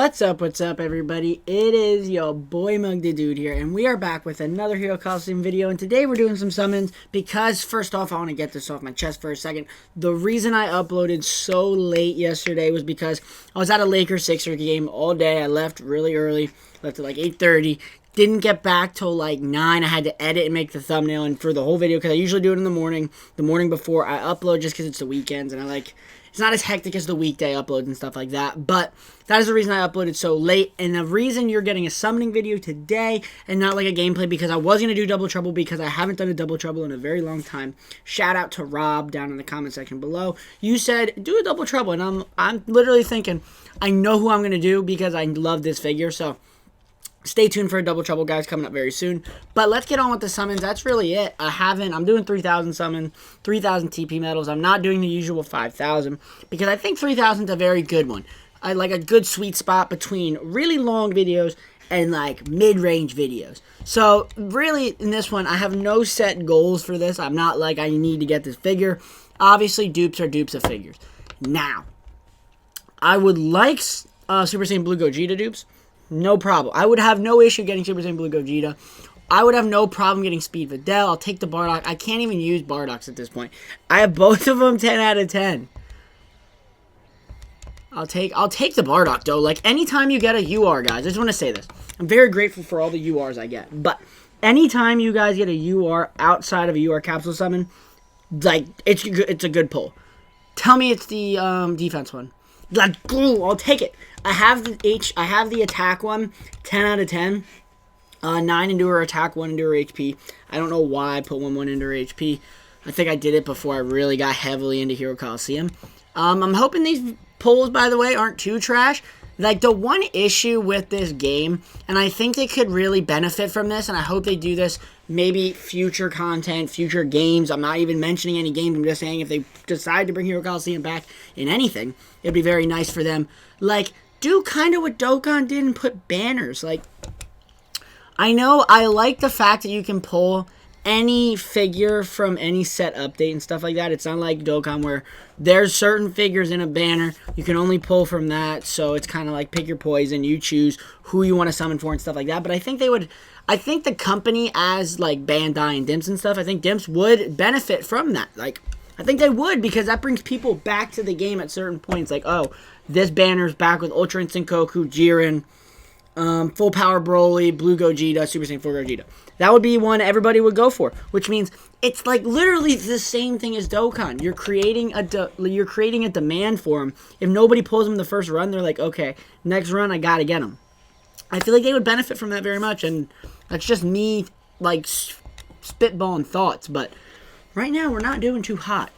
What's up, everybody? It is your boy Mugthadude here, and we are back with another Hero Colosseum video, and today we're doing some summons because, first off, I want to get this off my chest for a second. The reason I uploaded so late yesterday was because I was at a Lakers-Sixers game all day. I left really early, left at like 8:30. Didn't get back till like 9. I had to edit and make the thumbnail and for the whole video because I usually do it in the morning before I upload just because it's the weekends, and it's not as hectic as the weekday uploads and stuff like that, but that is the reason I uploaded so late, and the reason you're getting a summoning video today and not like a gameplay, because I was going to do Double Trouble because I haven't done a Double Trouble in a very long time. Shout out to Rob down in the comment section below. You said, do a Double Trouble, and I'm literally thinking, I know who I'm going to do because I love this figure, so stay tuned for a Double Trouble, guys, coming up very soon. But let's get on with the summons. That's really it. I'm doing 3,000 summon, 3,000 TP medals. I'm not doing the usual 5,000 because I think 3,000 is a very good one. I like a good sweet spot between really long videos and like mid-range videos. So really, in this one, I have no set goals for this. I'm not like I need to get this figure. Obviously, dupes are dupes of figures. Now, I would like Super Saiyan Blue Gogeta dupes. No problem. I would have no issue getting Super Saiyan Blue Gogeta. I would have no problem getting Speed Videl. I'll take the Bardock. I can't even use Bardox at this point. I have both of them 10 out of 10. I'll take the Bardock, though. Like, anytime you get a UR, guys, I just want to say this. I'm very grateful for all the URs I get. But anytime you guys get a UR outside of a UR capsule summon, like, it's a good pull. Tell me it's the defense one. Like, I'll take it. I have the attack one, 10 out of 10. 9 into her attack, 1 into her HP. I don't know why I put 1 into her HP. I think I did it before I really got heavily into Hero Colosseum. I'm hoping these pulls, by the way, aren't too trash. Like, the one issue with this game, and I think they could really benefit from this, and I hope they do this, maybe future content, future games. I'm not even mentioning any games. I'm just saying if they decide to bring Hero Colosseum back in anything, it'd be very nice for them. Like, do kind of what Dokkan did and put banners. Like, I know I like the fact that you can pull any figure from any set update and stuff like that. It's not like Dokkan where there's certain figures in a banner. You can only pull from that, so it's kind of like pick your poison. You choose who you want to summon for and stuff like that. But I think the company as like Bandai and Dimps and stuff, I think Dimps would benefit from that. Like, I think they would, because that brings people back to the game at certain points. Like, oh, this banner's back with Ultra Instinct Goku, Jiren, Full Power Broly, Blue Gogeta, Super Saiyan 4 Gogeta. That would be one everybody would go for, which means it's like literally the same thing as Dokkan. You're creating a demand for them. If nobody pulls them the first run, they're like, okay, next run I gotta get them. I feel like they would benefit from that very much, and that's just me like spitballing thoughts. But right now we're not doing too hot.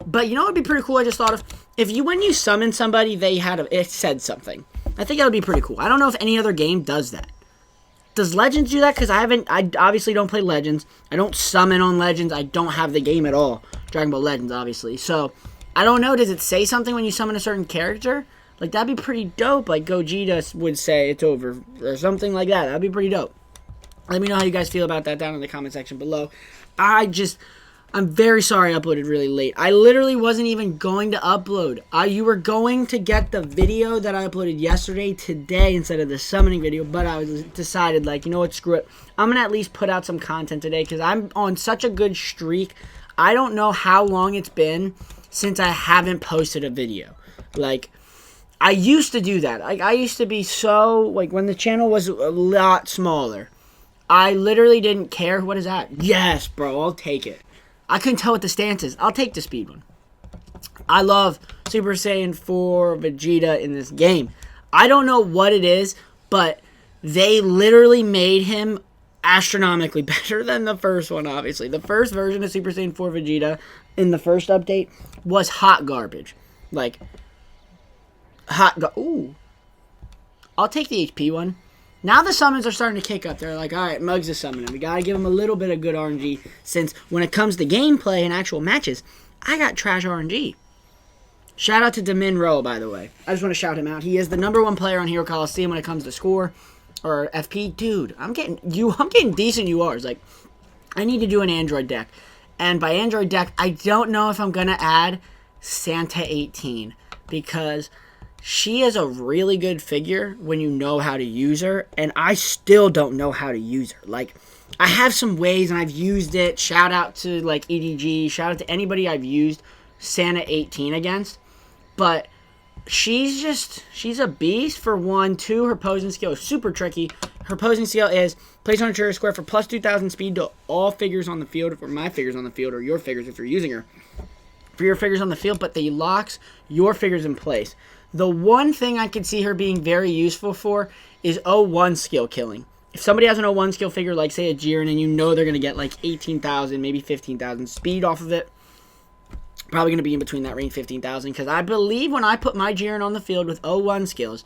But you know what would be pretty cool? I just thought of, when you summon somebody, it said something. I think that would be pretty cool. I don't know if any other game does that. Does Legends do that? Because I obviously don't play Legends. I don't summon on Legends. I don't have the game at all. Dragon Ball Legends, obviously. So, I don't know. Does it say something when you summon a certain character? Like, that'd be pretty dope. Like, Gogeta would say it's over, or something like that. That'd be pretty dope. Let me know how you guys feel about that down in the comment section below. I'm very sorry I uploaded really late. I literally wasn't even going to upload. You were going to get the video that I uploaded yesterday today instead of the summoning video, but I decided, like, you know what, screw it. I'm going to at least put out some content today because I'm on such a good streak. I don't know how long it's been since I haven't posted a video. Like, I used to do that. Like, I used to be so, like, when the channel was a lot smaller, I literally didn't care. What is that? Yes, bro, I'll take it. I couldn't tell what the stance is. I'll take the speed one. I love Super Saiyan 4 Vegeta in this game. I don't know what it is, but they literally made him astronomically better than the first one, obviously. The first version of Super Saiyan 4 Vegeta in the first update was hot garbage. Like, ooh. I'll take the HP one. Now the summons are starting to kick up. They're like, alright, Mugs is summoning. We gotta give him a little bit of good RNG, since when it comes to gameplay and actual matches, I got trash RNG. Shout out to Demin Rowe, by the way. I just want to shout him out. He is the #1 player on Hero Colosseum when it comes to score or FP. Dude, I'm getting decent URs. Like, I need to do an Android deck. And by Android deck, I don't know if I'm gonna add Santa 18 because she is a really good figure when you know how to use her, and I still don't know how to use her. Like, I have some ways, and I've used it. Shout out to, like, EDG. Shout out to anybody I've used Santa 18 against. But she's a beast for 1. 2, her posing skill is super tricky. Her posing skill is place on a trigger square for plus 2,000 speed to all figures on the field, or my figures on the field, or your figures if you're using her. For your figures on the field, but they locks your figures in place. The one thing I could see her being very useful for is 01 skill killing. If somebody has an 01 skill figure, like say a Jiren, and you know they're going to get like 18,000, maybe 15,000 speed off of it, probably going to be in between that range, 15,000, because I believe when I put my Jiren on the field with 01 skills,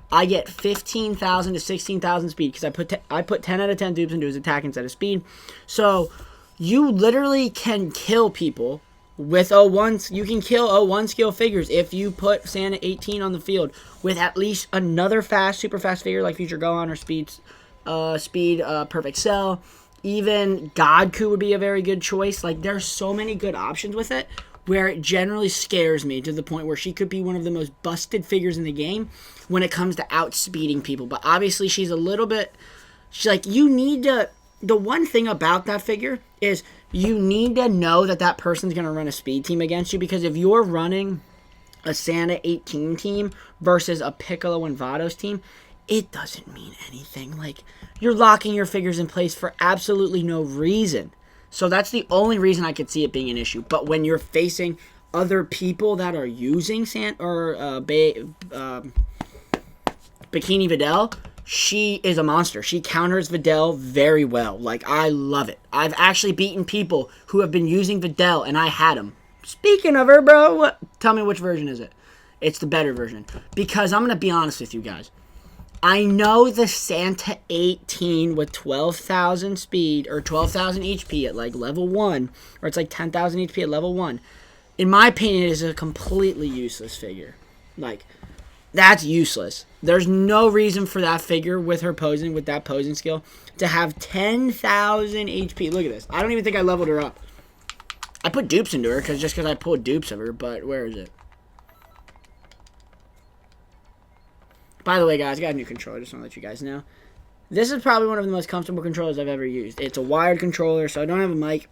I get 15,000 to 16,000 speed, because I put 10 out of 10 dupes into his attack instead of speed. So you literally can kill people with 01. You can kill 01 skill figures if you put Santa 18 on the field with at least another super fast figure like Future Gohan or Speed Perfect Cell. Even Godku would be a very good choice. Like, there's so many good options with it where it generally scares me to the point where she could be one of the most busted figures in the game when it comes to outspeeding people. But obviously she's like, you need to, the one thing about that figure is you need to know that person's going to run a speed team against you, because if you're running a Santa 18 team versus a Piccolo and Vados team, it doesn't mean anything. Like, you're locking your figures in place for absolutely no reason. So that's the only reason I could see it being an issue. But when you're facing other people that are using Bikini Videl, she is a monster. She counters Videl very well. Like, I love it. I've actually beaten people who have been using Videl, and I had them. Speaking of her, bro, tell me which version is it? It's the better version. Because I'm going to be honest with you guys. I know the Santa 18 with 12,000 speed, or 12,000 HP at, like, level 1, or it's like 10,000 HP at level 1, in my opinion, is a completely useless figure. Like, that's useless. There's no reason for that figure with her posing, with that posing skill, to have 10,000 HP. Look at this. I don't even think I leveled her up. I put dupes into her just because I pulled dupes of her, but where is it? By the way, guys, I got a new controller. Just want to let you guys know. This is probably one of the most comfortable controllers I've ever used. It's a wired controller, so I don't have a mic.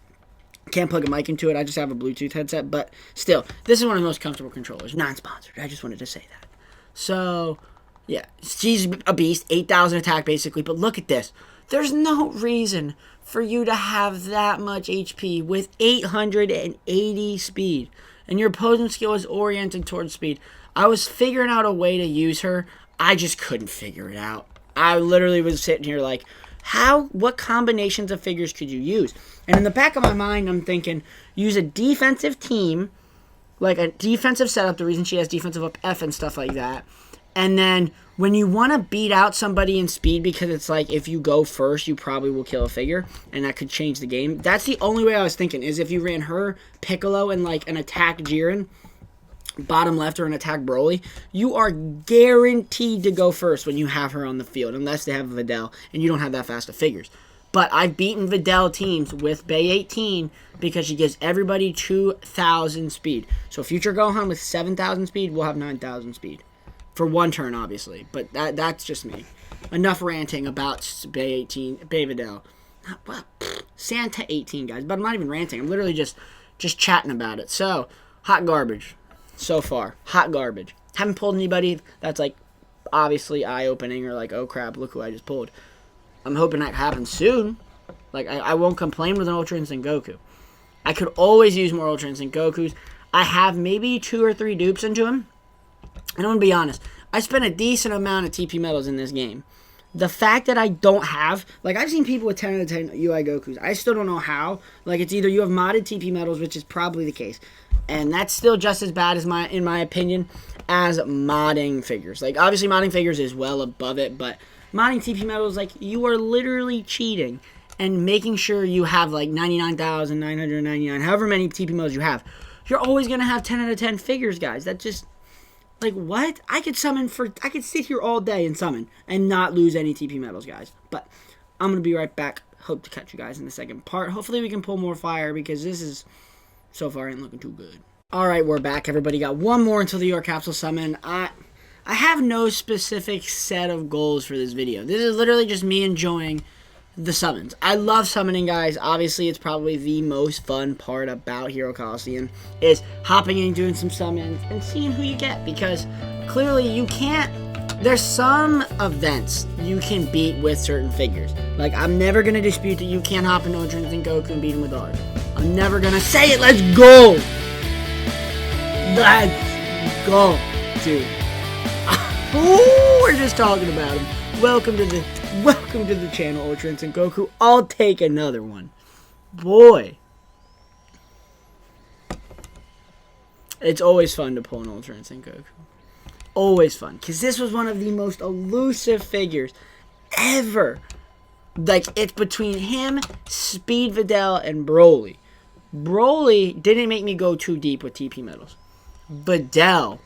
Can't plug a mic into it. I just have a Bluetooth headset, but still, this is one of the most comfortable controllers. Non-sponsored. I just wanted to say that. So, yeah, she's a beast. 8,000 attack, basically. But look at this. There's no reason for you to have that much HP with 880 speed. And your opposing skill is oriented towards speed. I was figuring out a way to use her. I just couldn't figure it out. I literally was sitting here like, what combinations of figures could you use? And in the back of my mind, I'm thinking, use a defensive team, like a defensive setup, the reason she has defensive up F and stuff like that. And then when you want to beat out somebody in speed, because it's like if you go first, you probably will kill a figure, and that could change the game. That's the only way I was thinking, is if you ran her, Piccolo, and like an attack Jiren, bottom left, or an attack Broly, you are guaranteed to go first when you have her on the field, unless they have Videl, and you don't have that fast of figures. But I've beaten Videl teams with Bay 18 because she gives everybody 2,000 speed. So Future Gohan with 7,000 speed will have 9,000 speed. For one turn, obviously. But that's just me. Enough ranting about Bay Videl. Well, Santa 18, guys. But I'm not even ranting. I'm literally just chatting about it. So, hot garbage. So far. Hot garbage. Haven't pulled anybody that's, like, obviously eye-opening or like, oh crap, look who I just pulled. I'm hoping that happens soon. Like, I won't complain with an Ultra Instinct Goku. I could always use more Ultra Instinct Gokus. I have maybe 2 or 3 dupes into him. And I'm going to be honest. I spent a decent amount of TP medals in this game. The fact that I don't have... Like, I've seen people with 10 out of 10 UI Gokus. I still don't know how. Like, it's either you have modded TP medals, which is probably the case. And that's still just as bad, as in my opinion, as modding figures. Like, obviously, modding figures is well above it, but modding TP medals, like, you are literally cheating and making sure you have, like, 99,999, however many TP medals you have. You're always going to have 10 out of 10 figures, guys. That just... Like, what? I could sit here all day and summon and not lose any TP medals, guys. But I'm going to be right back. Hope to catch you guys in the second part. Hopefully we can pull more fire, because this is, so far, ain't looking too good. Alright, we're back, everybody. Got one more until the UR Capsule Summon. I have no specific set of goals for this video. This is literally just me enjoying the summons. I love summoning, guys. Obviously, it's probably the most fun part about Hero Colosseum is hopping in, doing some summons, and seeing who you get. Because clearly you can't... There's some events you can beat with certain figures. Like, I'm never going to dispute that you can't hop into Ultra Instinct Goku and beat him with art. I'm never going to say it. Let's go! Let's go, dude. Ooh, we're just talking about him. Welcome to the channel, Ultra Instinct Goku. I'll take another one. Boy. It's always fun to pull an Ultra Instinct Goku. Always fun. Because this was one of the most elusive figures ever. Like, it's between him, Speed Videl, and Broly. Broly didn't make me go too deep with TP medals. Videl,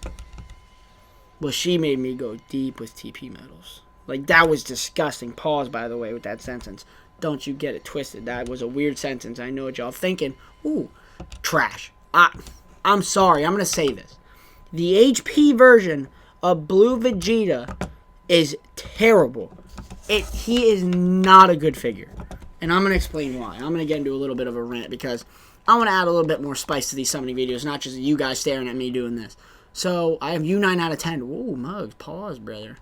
well, she made me go deep with TP medals. Like, that was disgusting. Pause, by the way, with that sentence. Don't you get it twisted. That was a weird sentence. I know what y'all thinking. Ooh, trash. I'm sorry. I'm going to say this. The HP version of Blue Vegeta is terrible. He is not a good figure. And I'm going to explain why. I'm going to get into a little bit of a rant because I want to add a little bit more spice to these summoning videos, not just you guys staring at me doing this. So, I have you 9 out of 10. Ooh, Mugs, pause, brother.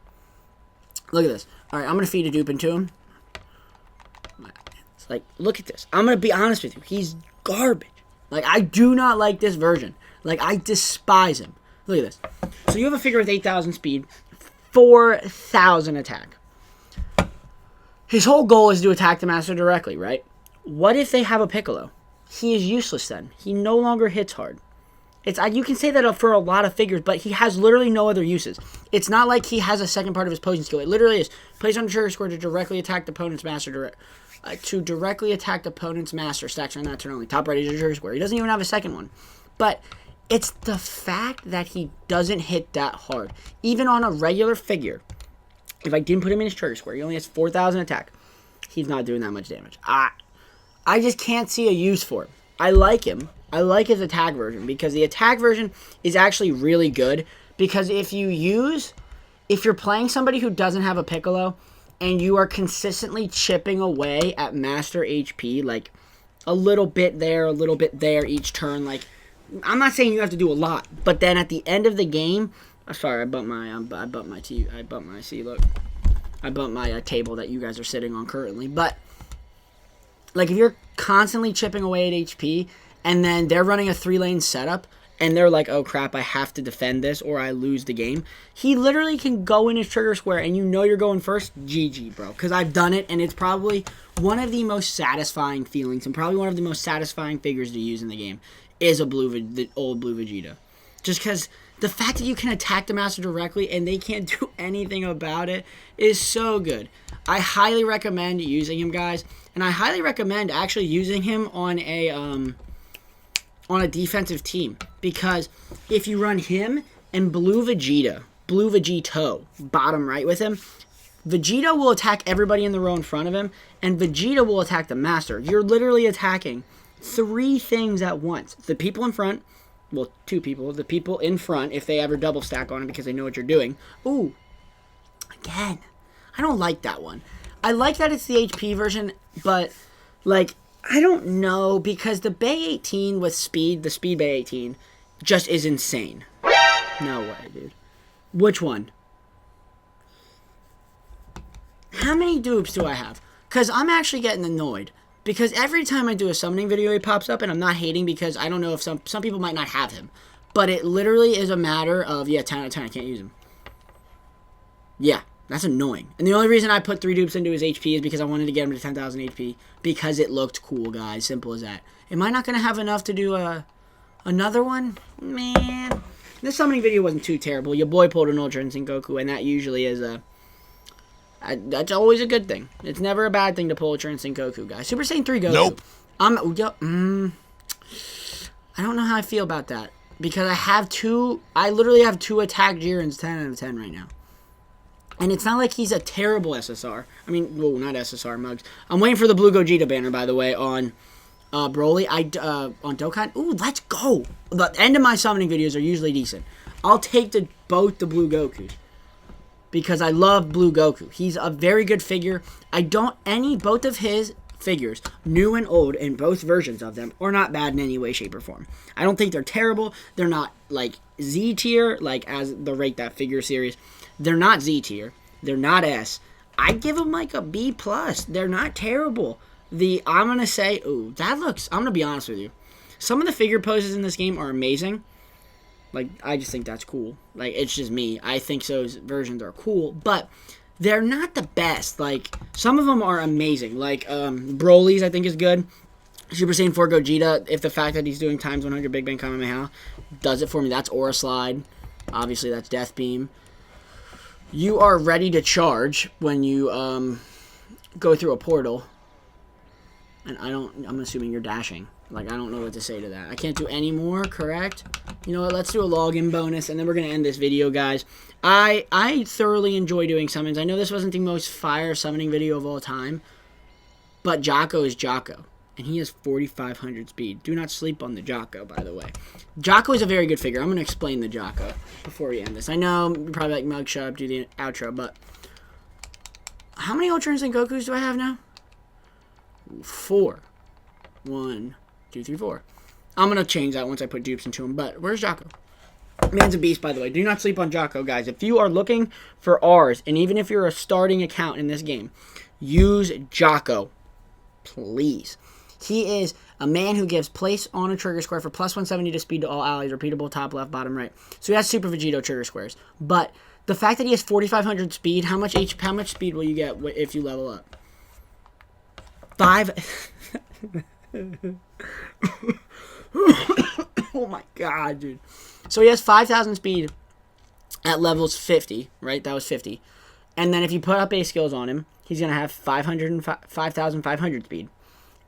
Look at this. Alright, I'm going to feed a dupe into him. It's like, look at this. I'm going to be honest with you. He's garbage. Like, I do not like this version. Like, I despise him. Look at this. So, you have a figure with 8,000 speed, 4,000 attack. His whole goal is to attack the master directly, right? What if they have a Piccolo? He is useless then. He no longer hits hard. You can say that for a lot of figures, but he has literally no other uses. It's not like he has a second part of his potion skill. It literally is place on the trigger square to directly attack the opponent's master. Stacks on that turn only. Top right is your trigger square. He doesn't even have a second one. But it's the fact that he doesn't hit that hard. Even on a regular figure, if I didn't put him in his trigger square, he only has 4,000 attack. He's not doing that much damage. I just can't see a use for him. I like him. I like his attack version because the attack version is actually really good because if you're playing somebody who doesn't have a Piccolo and you are consistently chipping away at master HP, like a little bit there each turn, like I'm not saying you have to do a lot, but then at the end of the game, sorry, I bumped my table that you guys are sitting on currently, but like if you're constantly chipping away at HP and then they're running a 3-lane setup and they're like, oh crap, I have to defend this or I lose the game. He literally can go in his trigger square and you know you're going first. GG, bro. Because I've done it and it's probably one of the most satisfying feelings and probably one of the most satisfying figures to use in the game is the old Blue Vegeta. Just because the fact that you can attack the master directly and they can't do anything about it is so good. I highly recommend using him, guys. And I highly recommend actually using him on a defensive team. Because if you run him and Blue Vegeta, bottom right with him, Vegeta will attack everybody in the row in front of him, and Vegeta will attack the master. You're literally attacking 3 things at once. The people in front, well, 2 people. The people in front, if they ever double stack on him because they know what you're doing. Ooh, again, I don't like that one. I like that it's the HP version, but, like, I don't know, because the Bay 18 with speed, the Speed Bay 18, just is insane. No way, dude. Which one? How many dupes do I have? Because I'm actually getting annoyed. Because every time I do a summoning video, he pops up, and I'm not hating because I don't know if some people might not have him. But it literally is a matter of, yeah, 10 out of 10, I can't use him. Yeah. That's annoying. And the only reason I put 3 dupes into his HP is because I wanted to get him to 10,000 HP. Because it looked cool, guys. Simple as that. Am I not going to have enough to do another one? Man. This summoning video wasn't too terrible. Your boy pulled an Ultra Instinct Goku, and that usually is that's always a good thing. It's never a bad thing to pull Ultra Instinct Goku, guys. Super Saiyan 3 Goku. Nope. I don't know how I feel about that. Because I literally have 2 attack Jirens 10 out of 10 right now. And it's not like he's a terrible SSR. I mean, well, not SSR, Mugs. I'm waiting for the Blue Gogeta banner, by the way, on Broly, on Dokkan. Ooh, let's go. The end of my summoning videos are usually decent. I'll take both the Blue Gokus because I love Blue Goku. He's a very good figure. Both of his figures, new and old, and both versions of them, are not bad in any way, shape, or form. I don't think they're terrible. They're not like Z tier, like as the Rate That Figure series. They're not Z tier. They're not S. I'd give them like a B+. They're not terrible. I'm going to say, I'm going to be honest with you. Some of the figure poses in this game are amazing. Like, I just think that's cool. Like, it's just me. I think those versions are cool, but they're not the best. Like, some of them are amazing. Like, Broly's, I think, is good. Super Saiyan 4 Gogeta, if the fact that he's doing times 100 Big Bang Kamehameha does it for me, that's Aura Slide. Obviously, that's Death Beam. You are ready to charge when you go through a portal. And I'm assuming you're dashing. Like, I don't know what to say to that. I can't do any more, correct? You know what, let's do a login bonus, and then we're going to end this video, guys. I thoroughly enjoy doing summons. I know this wasn't the most fire summoning video of all time, but Jocko is Jocko, and he has 4,500 speed. Do not sleep on the Jocko, by the way. Jocko is a very good figure. I'm going to explain the Jocko before we end this. I know, you're probably like, Mug, shut up, do the outro, but how many Ultra Instinct Gokus do I have now? 4. 1, 2, 3, 4. I'm going to change that once I put dupes into him. But where's Jocko? Man's a beast, by the way. Do not sleep on Jocko, guys. If you are looking for R's, and even if you're a starting account in this game, use Jocko. Please. He is a man who gives place on a trigger square for plus 170 to speed to all allies. Repeatable top, left, bottom, right. So he has Super Vegeta trigger squares. But the fact that he has 4,500 speed, how much speed will you get if you level up? 5... Oh my god, dude. So he has 5,000 speed at levels 50, right? That was 50. And then if you put up base skills on him, he's going to have 5,500 speed.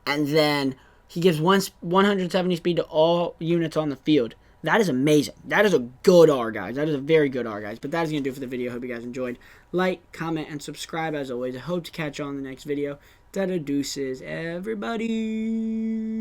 And then he gives 170 speed to all units on the field. That is amazing. That is a good R, guys. That is a very good R, guys. But that is going to do it for the video. Hope you guys enjoyed. Like, comment, and subscribe as always. I hope to catch you on the next video. Deuces, everybody.